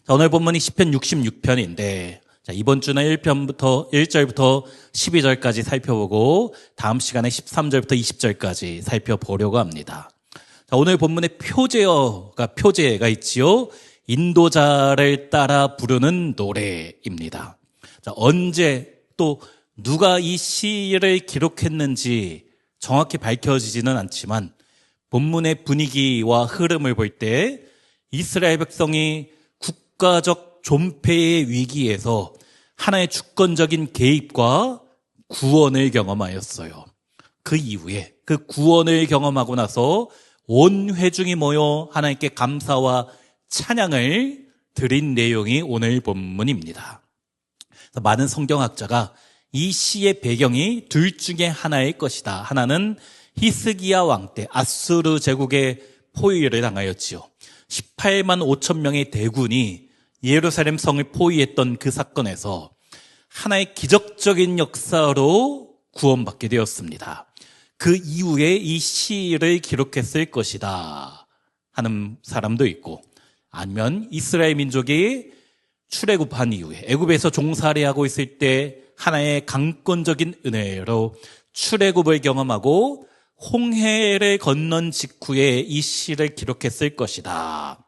자, 오늘 본문이 시편 66편인데 이번 주는 1절부터 12절까지 살펴보고 다음 시간에 13절부터 20절까지 살펴보려고 합니다. 자, 오늘 본문에 표제가 있지요. 인도자를 따라 부르는 노래입니다. 자, 언제 또 누가 이 시를 기록했는지 정확히 밝혀지지는 않지만 본문의 분위기와 흐름을 볼 때 이스라엘 백성이 국가적 존폐의 위기에서 하나의 주권적인 개입과 구원을 경험하였어요. 그 이후에 그 구원을 경험하고 나서 온 회중이 모여 하나님께 감사와 찬양을 드린 내용이 오늘 본문입니다. 많은 성경학자가 이 시의 배경이 둘 중에 하나일 것이다. 하나는 히스기야 왕 때 아수르 제국의 포위를 당하였지요. 18만 5천 명의 대군이 예루살렘 성을 포위했던 그 사건에서 하나의 기적적인 역사로 구원받게 되었습니다. 그 이후에 이 시를 기록했을 것이다 하는 사람도 있고, 아니면 이스라엘 민족이 출애굽한 이후에 애굽에서 종살이하고 있을 때 하나의 강권적인 은혜로 출애굽을 경험하고 홍해를 건넌 직후에 이 시를 기록했을 것이다.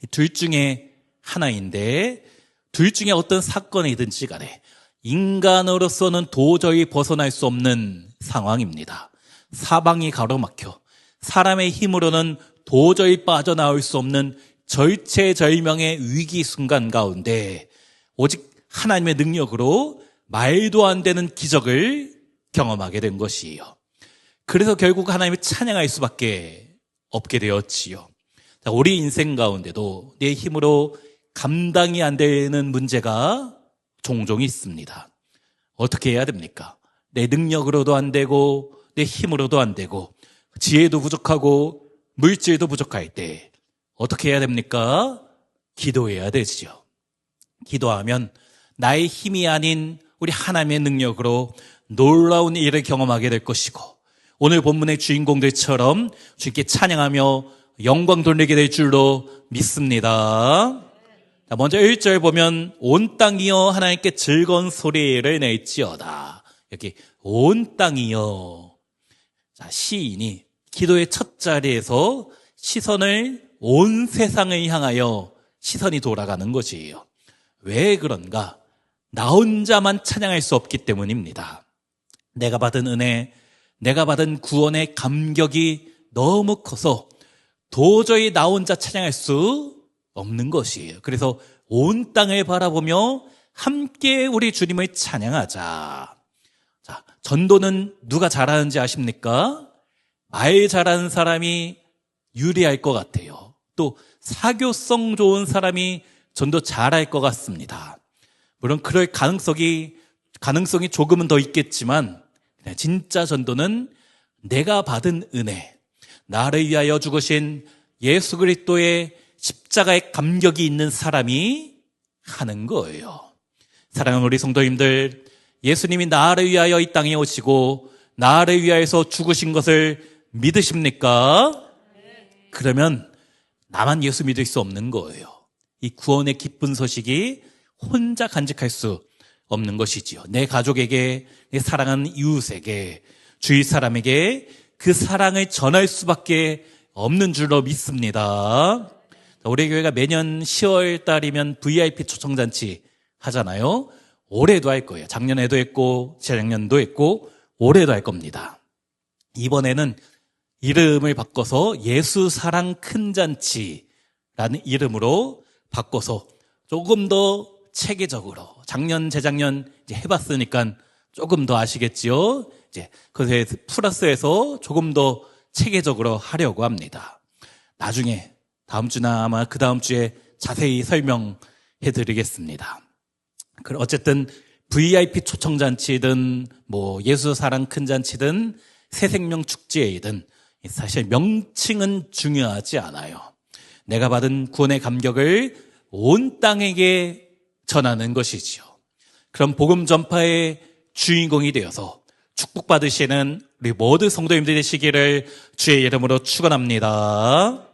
둘 중에 하나인데, 둘 중에 어떤 사건이든지 간에 인간으로서는 도저히 벗어날 수 없는 상황입니다. 사방이 가로막혀 사람의 힘으로는 도저히 빠져나올 수 없는 절체절명의 위기 순간 가운데 오직 하나님의 능력으로 말도 안 되는 기적을 경험하게 된 것이에요. 그래서 결국 하나님을 찬양할 수밖에 없게 되었지요. 자, 우리 인생 가운데도 내 힘으로 감당이 안 되는 문제가 종종 있습니다. 어떻게 해야 됩니까? 내 능력으로도 안 되고 내 힘으로도 안 되고 지혜도 부족하고 물질도 부족할 때 어떻게 해야 됩니까? 기도해야 되지요. 기도하면 나의 힘이 아닌 우리 하나님의 능력으로 놀라운 일을 경험하게 될 것이고, 오늘 본문의 주인공들처럼 주님께 찬양하며 영광 돌리게 될 줄로 믿습니다. 자, 먼저 1절 보면 온 땅이여 하나님께 즐거운 소리를 낼지어다. 여기 온 땅이여. 자, 시인이 기도의 첫 자리에서 시선을 온 세상을 향하여 시선이 돌아가는 것이에요. 왜 그런가? 나 혼자만 찬양할 수 없기 때문입니다. 내가 받은 은혜, 내가 받은 구원의 감격이 너무 커서 도저히 나 혼자 찬양할 수 없는 것이에요. 그래서 온 땅을 바라보며 함께 우리 주님을 찬양하자. 자, 전도는 누가 잘하는지 아십니까? 말 잘하는 사람이 유리할 것 같아요. 또 사교성 좋은 사람이 전도 잘할 것 같습니다. 물론 그럴 가능성이 조금은 더 있겠지만 진짜 전도는 내가 받은 은혜, 나를 위하여 죽으신 예수 그리스도의 십자가의 감격이 있는 사람이 하는 거예요. 사랑하는 우리 성도님들, 예수님이 나를 위하여 이 땅에 오시고 나를 위하여서 죽으신 것을 믿으십니까? 그러면 나만 예수 믿을 수 없는 거예요. 이 구원의 기쁜 소식이 혼자 간직할 수 없는 것이지요. 내 가족에게, 내 사랑하는 이웃에게, 주위 사람에게 그 사랑을 전할 수밖에 없는 줄로 믿습니다. 우리 교회가 매년 10월 달이면 VIP 초청잔치 하잖아요. 올해도 할 거예요. 작년에도 했고 재작년도 했고 올해도 할 겁니다. 이번에는 이름을 바꿔서 예수 사랑 큰 잔치라는 이름으로 바꿔서 조금 더 체계적으로, 작년 재작년 이제 해봤으니까 조금 더 아시겠지요. 이제 그래서 플러스해서 조금 더 체계적으로 하려고 합니다. 나중에 다음 주나 아마 그 다음 주에 자세히 설명해 드리겠습니다. 어쨌든 VIP 초청잔치든 뭐 예수 사랑 큰 잔치든 새생명 축제이든 사실 명칭은 중요하지 않아요. 내가 받은 구원의 감격을 온 땅에게 전하는 것이지요. 그럼 복음 전파의 주인공이 되어서 축복받으시는 우리 모든 성도님들이 되시기를 주의 이름으로 축원합니다.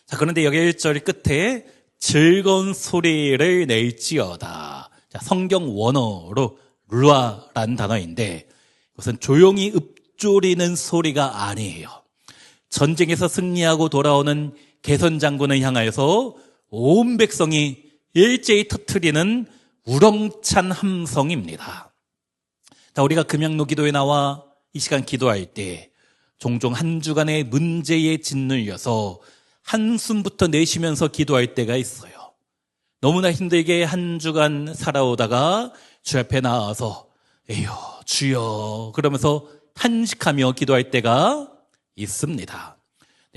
자, 그런데 여기 1절 끝에 즐거운 소리를 낼지어다. 자, 성경 원어로 루아라는 단어인데 이것은 조용히 읊조리는 소리가 아니에요. 전쟁에서 승리하고 돌아오는 개선 장군을 향하여서 온 백성이 일제히 터뜨리는 우렁찬 함성입니다. 자, 우리가 금양로 기도에 나와 이 시간 기도할 때 종종 한 주간의 문제에 짓눌려서 한숨부터 내쉬면서 기도할 때가 있어요. 너무나 힘들게 한 주간 살아오다가 주 앞에 나와서 에휴 주여 그러면서 탄식하며 기도할 때가 있습니다.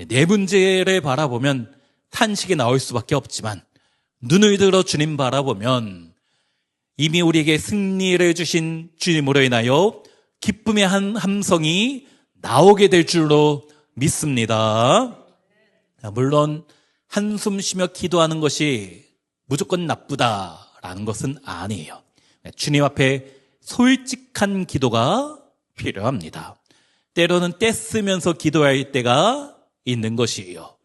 내 문제를 바라보면 탄식이 나올 수밖에 없지만 눈을 들어 주님 바라보면 이미 우리에게 승리를 주신 주님으로 인하여 기쁨의 한 함성이 나오게 될 줄로 믿습니다. 물론 한숨 쉬며 기도하는 것이 무조건 나쁘다라는 것은 아니에요. 주님 앞에 솔직한 기도가 필요합니다. 때로는 떼쓰면서 기도할 때가 있는 것이에요.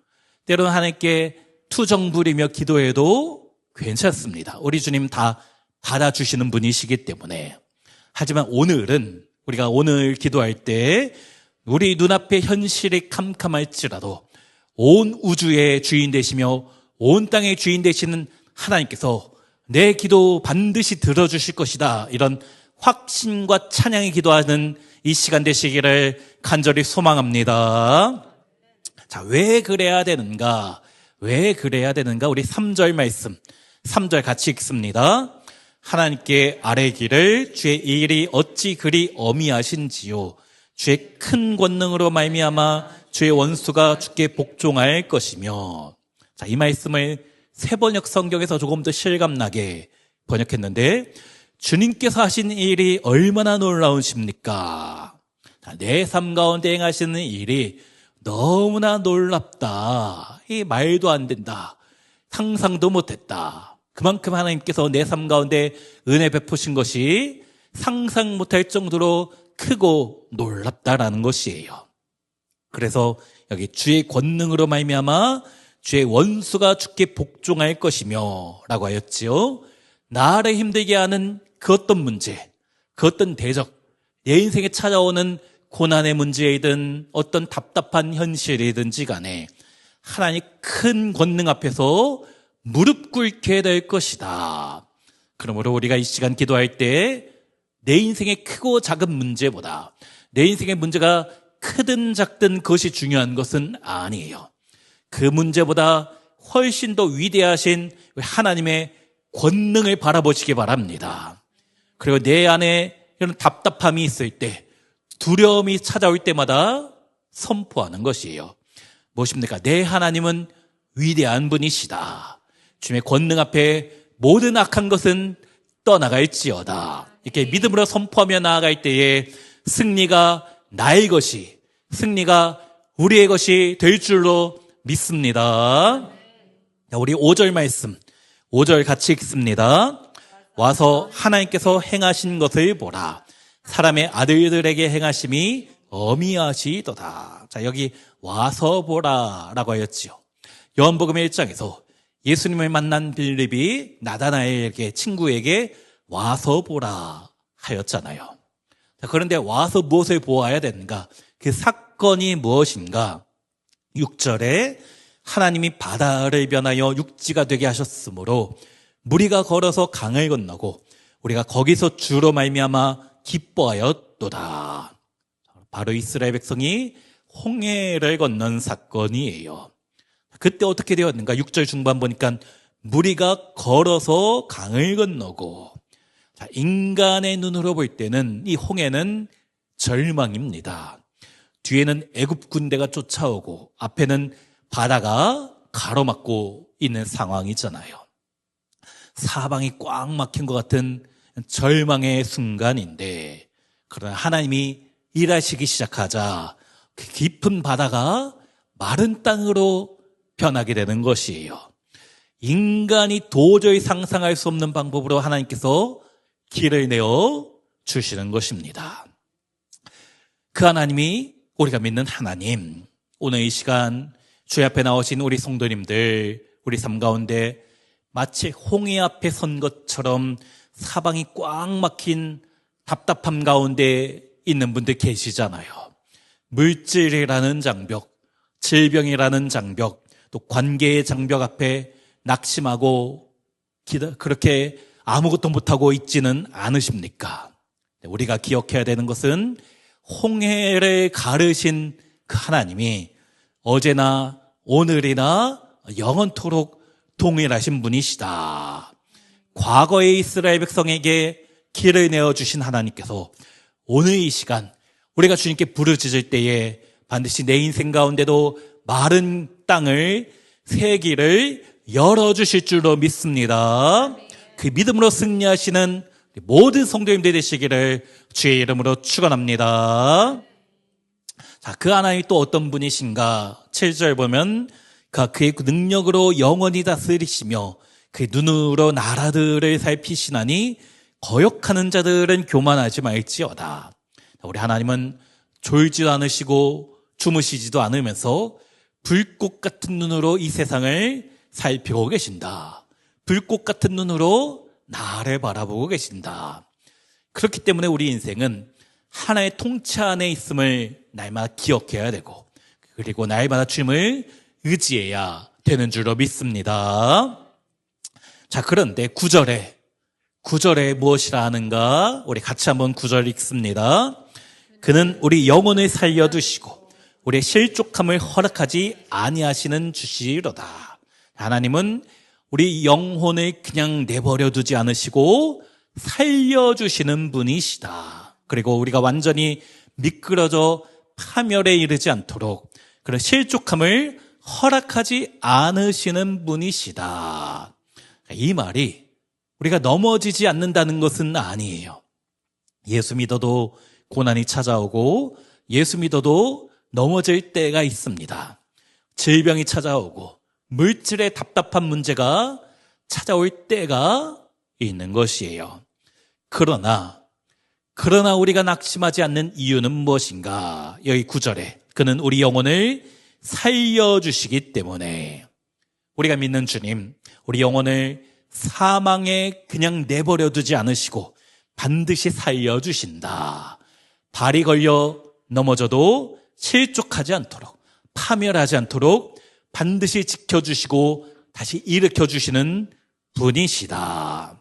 때로는 하나님께 투정 부리며 기도해도 괜찮습니다. 우리 주님 다 받아주시는 분이시기 때문에. 하지만 오늘은 우리가 오늘 기도할 때 우리 눈앞에 현실이 캄캄할지라도 온 우주의 주인 되시며 온 땅의 주인 되시는 하나님께서 내 기도 반드시 들어주실 것이다. 이런 확신과 찬양의 기도하는 이 시간 되시기를 간절히 소망합니다. 자, 왜 그래야 되는가? 왜 그래야 되는가? 우리 3절 말씀, 3절 같이 읽습니다. 하나님께 아뢰기를 주의 일이 어찌 그리 어미하신지요. 주의 큰 권능으로 말미암아 주의 원수가 주께 복종할 것이며. 자, 이 말씀을 새번역 성경에서 조금 더 실감나게 번역했는데 주님께서 하신 일이 얼마나 놀라우십니까? 내 삶 가운데 행하시는 일이 너무나 놀랍다. 이 말도 안 된다. 상상도 못했다. 그만큼 하나님께서 내 삶 가운데 은혜 베푸신 것이 상상 못할 정도로 크고 놀랍다라는 것이에요. 그래서 여기 주의 권능으로 말미암아 주의 원수가 주께 복종할 것이며 라고 하였지요. 나를 힘들게 하는 그 어떤 문제, 그 어떤 대적, 내 인생에 찾아오는 고난의 문제이든 어떤 답답한 현실이든지 간에 하나님 큰 권능 앞에서 무릎 꿇게 될 것이다. 그러므로 우리가 이 시간 기도할 때 내 인생의 크고 작은 문제보다 내 인생의 문제가 크든 작든 그것이 중요한 것은 아니에요. 그 문제보다 훨씬 더 위대하신 하나님의 권능을 바라보시기 바랍니다. 그리고 내 안에 이런 답답함이 있을 때, 두려움이 찾아올 때마다 선포하는 것이에요. 무엇입니까? 내 하나님은 위대한 분이시다. 주님의 권능 앞에 모든 악한 것은 떠나갈지어다. 이렇게 믿음으로 선포하며 나아갈 때에 승리가 나의 것이, 승리가 우리의 것이 될 줄로 믿습니다. 우리 5절 말씀, 5절 같이 읽습니다. 와서 하나님께서 행하신 것을 보라. 사람의 아들들에게 행하심이 어미하시도다. 자, 여기 와서 보라라고 하였지요. 요한복음 1장에서 예수님을 만난 빌립이 나다나엘에게, 친구에게 와서 보라 하였잖아요. 자, 그런데 와서 무엇을 보아야 되는가? 그 사건이 무엇인가? 6절에 하나님이 바다를 변하여 육지가 되게 하셨으므로 무리가 걸어서 강을 건너고 우리가 거기서 주로 말미암아 기뻐하였도다. 바로 이스라엘 백성이 홍해를 건넌 사건이에요. 그때 어떻게 되었는가? 6절 중반 보니까 무리가 걸어서 강을 건너고. 자, 인간의 눈으로 볼 때는 이 홍해는 절망입니다. 뒤에는 애굽 군대가 쫓아오고 앞에는 바다가 가로막고 있는 상황이잖아요. 사방이 꽉 막힌 것 같은 절망의 순간인데, 그러나 하나님이 일하시기 시작하자 그 깊은 바다가 마른 땅으로 변하게 되는 것이에요. 인간이 도저히 상상할 수 없는 방법으로 하나님께서 길을 내어 주시는 것입니다. 그 하나님이 우리가 믿는 하나님, 오늘 이 시간 주의 앞에 나오신 우리 성도님들, 우리 삶 가운데 마치 홍해 앞에 선 것처럼 사방이 꽉 막힌 답답함 가운데 있는 분들 계시잖아요. 물질이라는 장벽, 질병이라는 장벽, 또 관계의 장벽 앞에 낙심하고 그렇게 아무것도 못하고 있지는 않으십니까? 우리가 기억해야 되는 것은 홍해를 가르신 그 하나님이 어제나 오늘이나 영원토록 동일하신 분이시다. 과거의 이스라엘 백성에게 길을 내어주신 하나님께서 오늘 이 시간 우리가 주님께 부르짖을 때에 반드시 내 인생 가운데도 마른 땅을 새 길을 열어주실 줄로 믿습니다. 그 믿음으로 승리하시는 모든 성도님들 되시기를 주의 이름으로 축원합니다. 자, 그 하나님이 또 어떤 분이신가? 7절 보면 그의 능력으로 영원히 다스리시며 그의 눈으로 나라들을 살피시나니 거역하는 자들은 교만하지 말지어다. 우리 하나님은 졸지도 않으시고 주무시지도 않으면서 불꽃 같은 눈으로 이 세상을 살피고 계신다. 불꽃 같은 눈으로 나를 바라보고 계신다. 그렇기 때문에 우리 인생은 하나의 통치 안에 있음을 날마다 기억해야 되고, 그리고 날마다 주님을 의지해야 되는 줄로 믿습니다. 자, 그런데 9절에 무엇이라 하는가? 우리 같이 한번 9절 읽습니다. 그는 우리 영혼을 살려두시고 우리의 실족함을 허락하지 아니하시는 주시리로다. 하나님은 우리 영혼을 그냥 내버려 두지 않으시고 살려주시는 분이시다. 그리고 우리가 완전히 미끄러져 파멸에 이르지 않도록 그런 실족함을 허락하지 않으시는 분이시다. 이 말이 우리가 넘어지지 않는다는 것은 아니에요. 예수 믿어도 고난이 찾아오고 예수 믿어도 넘어질 때가 있습니다. 질병이 찾아오고 물질의 답답한 문제가 찾아올 때가 있는 것이에요. 그러나 우리가 낙심하지 않는 이유는 무엇인가? 여기 9절에 그는 우리 영혼을 살려주시기 때문에 우리가 믿는 주님, 우리 영혼을 사망에 그냥 내버려 두지 않으시고 반드시 살려주신다. 발이 걸려 넘어져도 실족하지 않도록, 파멸하지 않도록 반드시 지켜주시고 다시 일으켜주시는 분이시다.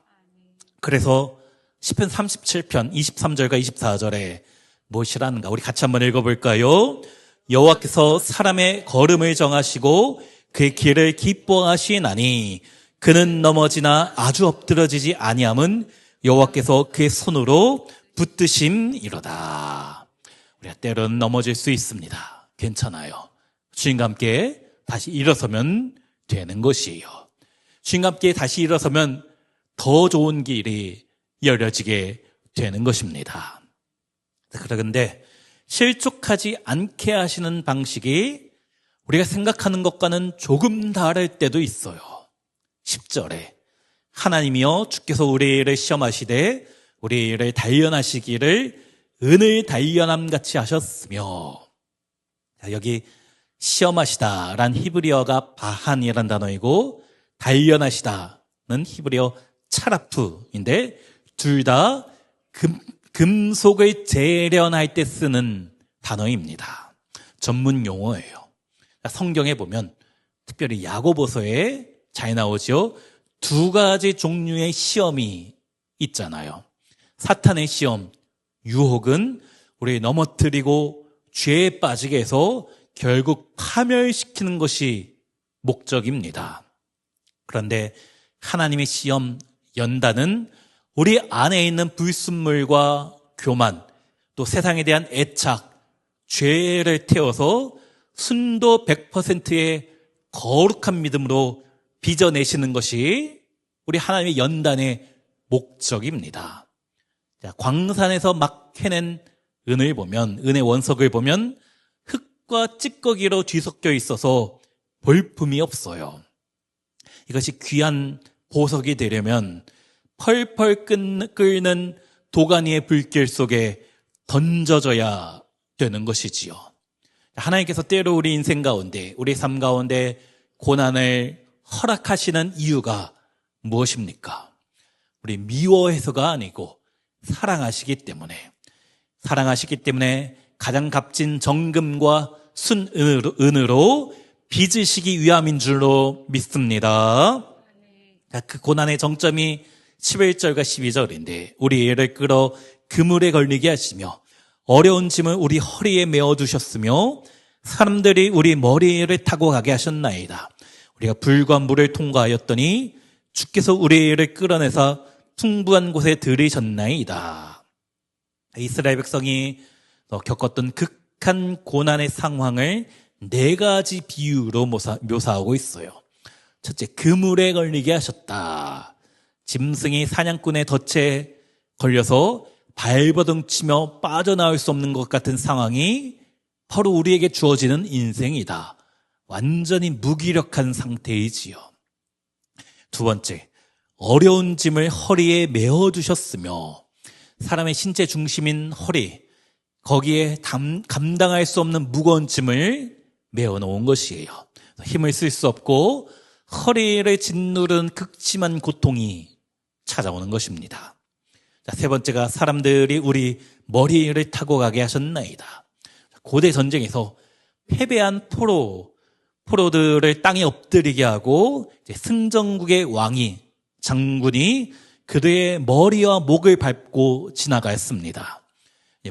그래서 시편 37편 23절과 24절에 무엇이라는가? 우리 같이 한번 읽어볼까요? 여호와께서 사람의 걸음을 정하시고 그의 길을 기뻐하시나니 그는 넘어지나 아주 엎드러지지 아니함은 여호와께서 그의 손으로 붙드심이로다. 우리가 때로는 넘어질 수 있습니다. 괜찮아요. 주님과 함께 다시 일어서면 되는 것이에요. 주님과 함께 다시 일어서면 더 좋은 길이 열려지게 되는 것입니다. 그런데 실족하지 않게 하시는 방식이 우리가 생각하는 것과는 조금 다를 때도 있어요. 10절에 하나님이여 주께서 우리를 시험하시되 우리를 단련하시기를 은을 단련함 같이 하셨으며, 여기 시험하시다란 히브리어가 바한이라는 단어이고 단련하시다는 히브리어 차라프인데 둘 다 금속을 재련할 때 쓰는 단어입니다. 전문 용어예요. 성경에 보면 특별히 야고보서에 잘 나오죠. 두 가지 종류의 시험이 있잖아요. 사탄의 시험, 유혹은 우리 넘어뜨리고 죄에 빠지게 해서 결국 파멸시키는 것이 목적입니다. 그런데 하나님의 시험, 연단은 우리 안에 있는 불순물과 교만, 또 세상에 대한 애착, 죄를 태워서 순도 100%의 거룩한 믿음으로 빚어내시는 것이 우리 하나님의 연단의 목적입니다. 자, 광산에서 막 해낸 은을 보면, 은의 원석을 보면 흙과 찌꺼기로 뒤섞여 있어서 볼품이 없어요. 이것이 귀한 보석이 되려면 펄펄 끓는 도가니의 불길 속에 던져져야 되는 것이지요. 하나님께서 때로 우리 인생 가운데, 우리 삶 가운데 고난을 허락하시는 이유가 무엇입니까? 우리 미워해서가 아니고 사랑하시기 때문에 가장 값진 정금과 순은으로 빚으시기 위함인 줄로 믿습니다. 그 고난의 정점이 11절과 12절인데 우리 애를 끌어 그물에 걸리게 하시며 어려운 짐을 우리 허리에 메어두셨으며 사람들이 우리 머리를 타고 가게 하셨나이다. 우리가 불과 물을 통과하였더니 주께서 우리를 끌어내사 풍부한 곳에 들이셨나이다. 이스라엘 백성이 겪었던 극한 고난의 상황을 4가지 비유로 묘사하고 있어요. 첫째, 그물에 걸리게 하셨다. 짐승이 사냥꾼의 덫에 걸려서 발버둥치며 빠져나올 수 없는 것 같은 상황이 바로 우리에게 주어지는 인생이다. 완전히 무기력한 상태이지요. 두 번째, 어려운 짐을 허리에 메어두셨으며 사람의 신체 중심인 허리, 거기에 감당할 수 없는 무거운 짐을 메어놓은 것이에요. 힘을 쓸 수 없고 허리를 짓누른 극심한 고통이 찾아오는 것입니다. 자, 세 번째가 사람들이 우리 머리를 타고 가게 하셨나이다. 고대 전쟁에서 패배한 포로들을 땅에 엎드리게 하고 승전국의 왕이 장군이 그들의 머리와 목을 밟고 지나갔습니다.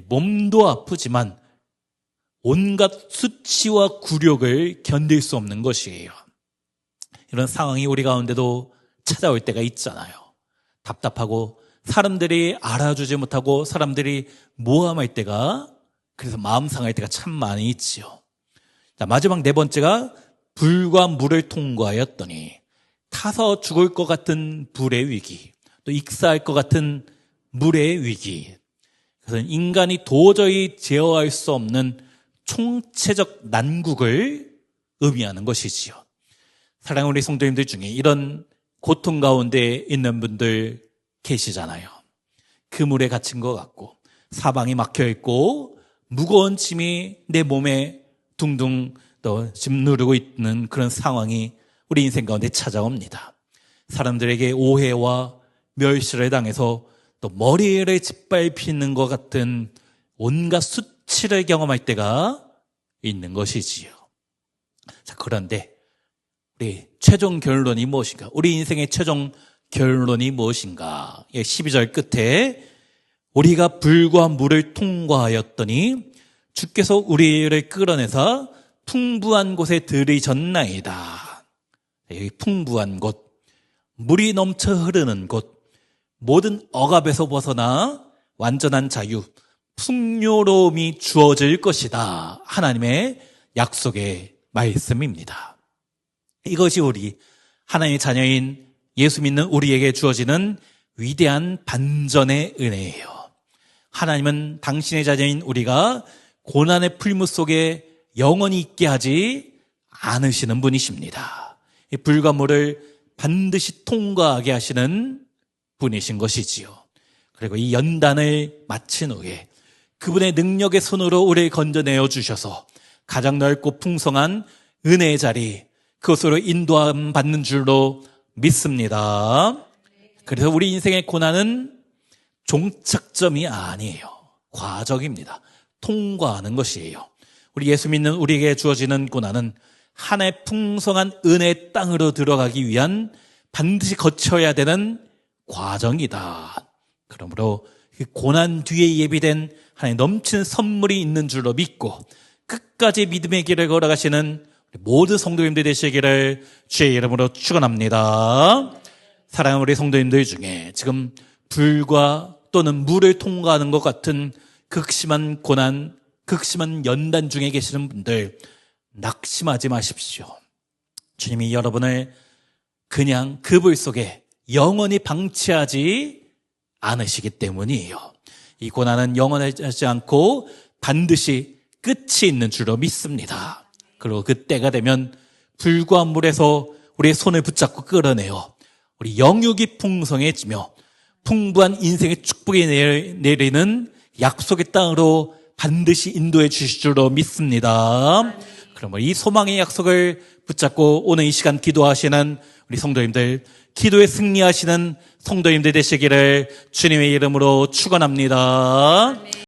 몸도 아프지만 온갖 수치와 굴욕을 견딜 수 없는 것이에요. 이런 상황이 우리 가운데도 찾아올 때가 있잖아요. 답답하고 사람들이 알아주지 못하고 사람들이 모함할 때가, 그래서 마음 상할 때가 참 많이 있지요. 자, 마지막 4번째가 불과 물을 통과하였더니 타서 죽을 것 같은 불의 위기, 또 익사할 것 같은 물의 위기. 그래서 인간이 도저히 제어할 수 없는 총체적 난국을 의미하는 것이지요. 사랑하는 우리 성도님들 중에 이런 고통 가운데 있는 분들 계시잖아요. 그물에 갇힌 것 같고 사방이 막혀있고 무거운 짐이 내 몸에 둥둥 또 짓누르고 있는 그런 상황이 우리 인생 가운데 찾아옵니다. 사람들에게 오해와 멸시를 당해서 또 머리를 짓밟히는 것 같은 온갖 수치를 경험할 때가 있는 것이지요. 자, 그런데 우리 최종 결론이 무엇인가? 우리 인생의 최종 결론이 무엇인가? 12절 끝에 우리가 불과 물을 통과하였더니 주께서 우리를 끌어내서 풍부한 곳에 들이셨나이다. 여기 풍부한 곳, 물이 넘쳐 흐르는 곳, 모든 억압에서 벗어나 완전한 자유, 풍요로움이 주어질 것이다. 하나님의 약속의 말씀입니다. 이것이 우리 하나님의 자녀인 예수 믿는 우리에게 주어지는 위대한 반전의 은혜예요. 하나님은 당신의 자녀인 우리가 고난의 풀무 속에 영원히 있게 하지 않으시는 분이십니다. 이 불과 물을 반드시 통과하게 하시는 분이신 것이지요. 그리고 이 연단을 마친 후에 그분의 능력의 손으로 우리를 건져내어 주셔서 가장 넓고 풍성한 은혜의 자리, 그것으로 인도함 받는 줄로 믿습니다. 그래서 우리 인생의 고난은 종착점이 아니에요. 과정입니다. 통과하는 것이에요. 우리 예수 믿는 우리에게 주어지는 고난은 하나의 풍성한 은혜의 땅으로 들어가기 위한 반드시 거쳐야 되는 과정이다. 그러므로 그 고난 뒤에 예비된 하나의 넘치는 선물이 있는 줄로 믿고 끝까지 믿음의 길을 걸어가시는 모든 성도님들 되시기를 주의 이름으로 축원합니다. 사랑하는 우리 성도님들 중에 지금 불과 또는 물을 통과하는 것 같은 극심한 고난, 극심한 연단 중에 계시는 분들 낙심하지 마십시오. 주님이 여러분을 그냥 그불 속에 영원히 방치하지 않으시기 때문이에요. 이 고난은 영원하지 않고 반드시 끝이 있는 줄로 믿습니다. 그리고 그때가 되면 불과 물에서 우리의 손을 붙잡고 끌어내어 우리 영육이 풍성해지며 풍부한 인생의 축복이 내리는 약속의 땅으로 반드시 인도해 주실 줄로 믿습니다. 그럼 이 소망의 약속을 붙잡고 오늘 이 시간 기도하시는 우리 성도님들, 기도에 승리하시는 성도님들 되시기를 주님의 이름으로 축원합니다.